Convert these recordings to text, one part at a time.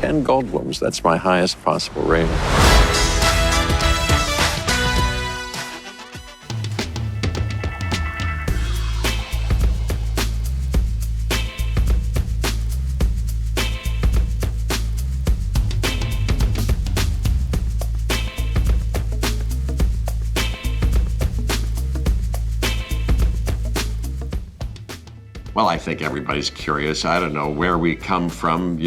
10 Goldblums. That's my highest possible rating. Well, I think everybody's curious. I don't know where we come from,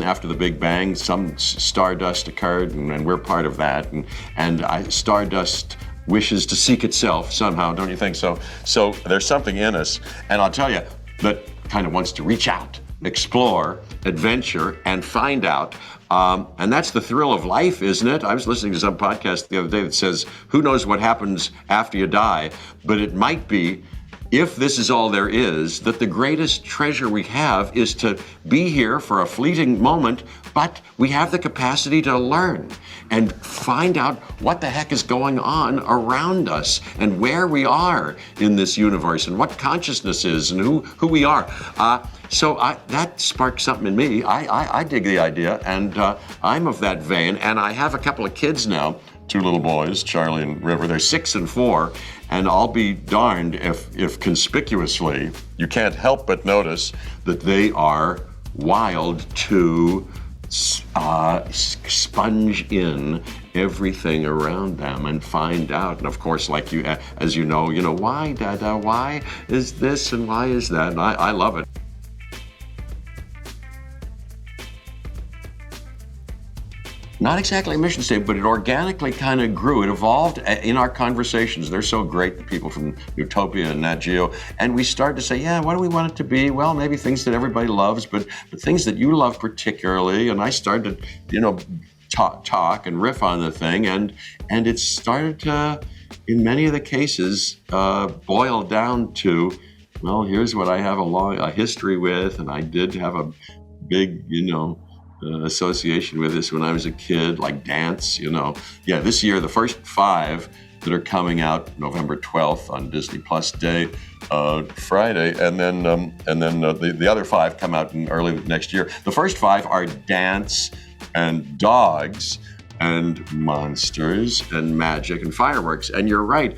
after the Big Bang, some stardust occurred, and we're part of that. And stardust wishes to seek itself somehow, don't you think so? So there's something in us, and I'll tell you, that kind of wants to reach out, explore, adventure, and find out. And that's the thrill of life, isn't it? I was listening to some podcast the other day that says, who knows what happens after you die, but it might be, if this is all there is, that the greatest treasure we have is to be here for a fleeting moment, but we have the capacity to learn and find out what the heck is going on around us and where we are in this universe and what consciousness is and who we are. So that sparked something in me. I dig the idea, and I'm of that vein, and I have a couple of kids now, 2 little boys, Charlie and River. They're 6 and 4, and I'll be darned if conspicuously you can't help but notice that they are wild to sponge in everything around them and find out. And of course, like you, as you know, why, Dada, why is this and why is that? And I love it. Not exactly a mission statement, but it organically kind of grew. It evolved in our conversations. They're so great, the people from Utopia and Nat Geo. And we started to say, yeah, what do we want it to be? Well, maybe things that everybody loves, but things that you love particularly. And I started to, talk and riff on the thing. And it started to, in many of the cases, boil down to, well, here's what I have a history with. And I did have a big, association with this when I was a kid, like dance, Yeah, this year, the first 5 that are coming out November 12th on Disney Plus Day, Friday, and then the other 5 come out in early next year. The first 5 are dance and dogs and monsters and magic and fireworks. And you're right,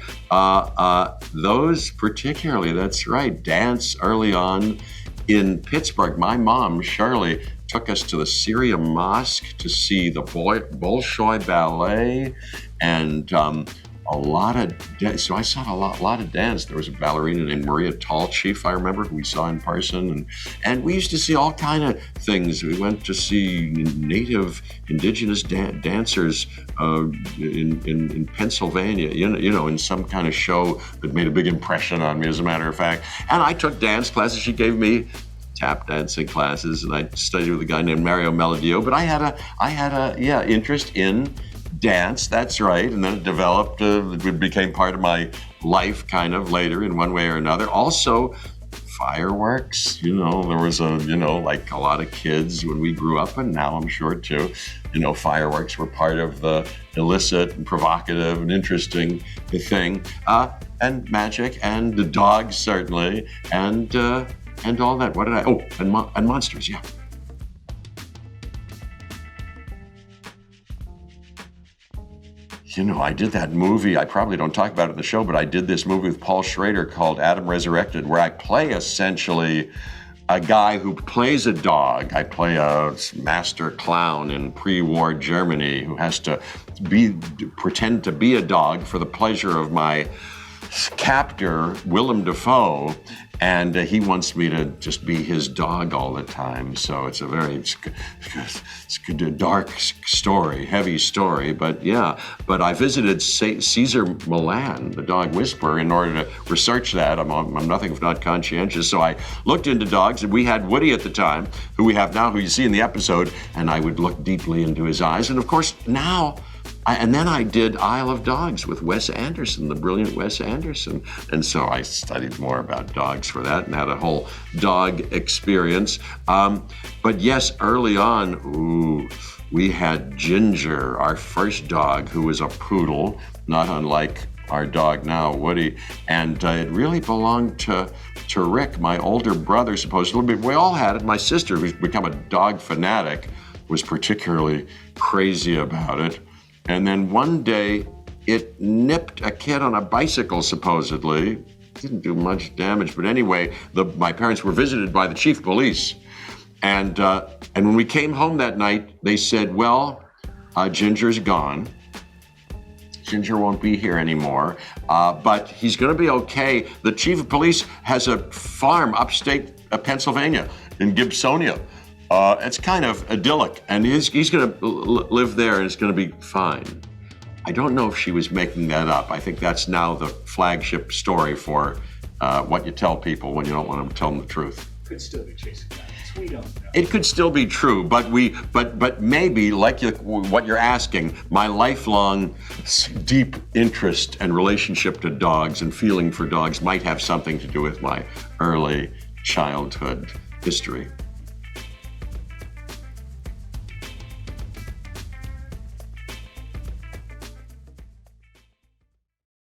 those particularly, that's right, dance early on in Pittsburgh. My mom, Shirley, took us to the Syria Mosque to see the Bolshoi Ballet and a lot of dance. So I saw a lot of dance. There was a ballerina named Maria Tallchief, I remember, who we saw in person. And we used to see all kind of things. We went to see native indigenous dancers in Pennsylvania, in some kind of show that made a big impression on me, as a matter of fact. And I took dance classes. She gave me tap dancing classes, and I studied with a guy named Mario Melodio. But I had a interest in dance, that's right, and then it developed, it became part of my life kind of later in one way or another. Also, fireworks, there was like a lot of kids when we grew up, and now I'm sure too, fireworks were part of the illicit and provocative and interesting thing, and magic, and the dogs certainly, and all that. What did and monsters, yeah. I did that movie. I probably don't talk about it in the show, but I did this movie with Paul Schrader called Adam Resurrected, where I play essentially a guy who plays a dog. I play a master clown in pre-war Germany who has to pretend to be a dog for the pleasure of my captor, Willem Dafoe, and he wants me to just be his dog all the time. So it's a very dark story, heavy story, but yeah. But I visited Caesar Milan, the dog whisperer, in order to research that. I'm nothing if not conscientious. So I looked into dogs, and we had Woody at the time, who we have now, who you see in the episode, and I would look deeply into his eyes. And of course, now, and then I did Isle of Dogs with Wes Anderson, the brilliant Wes Anderson. And so I studied more about dogs for that and had a whole dog experience. But yes, early on, we had Ginger, our first dog, who was a poodle, not unlike our dog now, Woody. And it really belonged to Rick, my older brother, supposedly. We all had it. My sister, who's become a dog fanatic, was particularly crazy about it. And then one day, it nipped a kid on a bicycle, supposedly. Didn't do much damage, but anyway, my parents were visited by the chief of police. And when we came home that night, they said, well, Ginger's gone. Ginger won't be here anymore, but he's going to be okay. The chief of police has a farm upstate Pennsylvania in Gibsonia. It's kind of idyllic, and he's going to live there, and it's going to be fine. I don't know if she was making that up. I think that's now the flagship story for what you tell people when you don't want to tell them the truth. Could still be chasing rabbits. We don't know. It could still be true, but maybe, like what you're asking, my lifelong deep interest and relationship to dogs and feeling for dogs might have something to do with my early childhood history.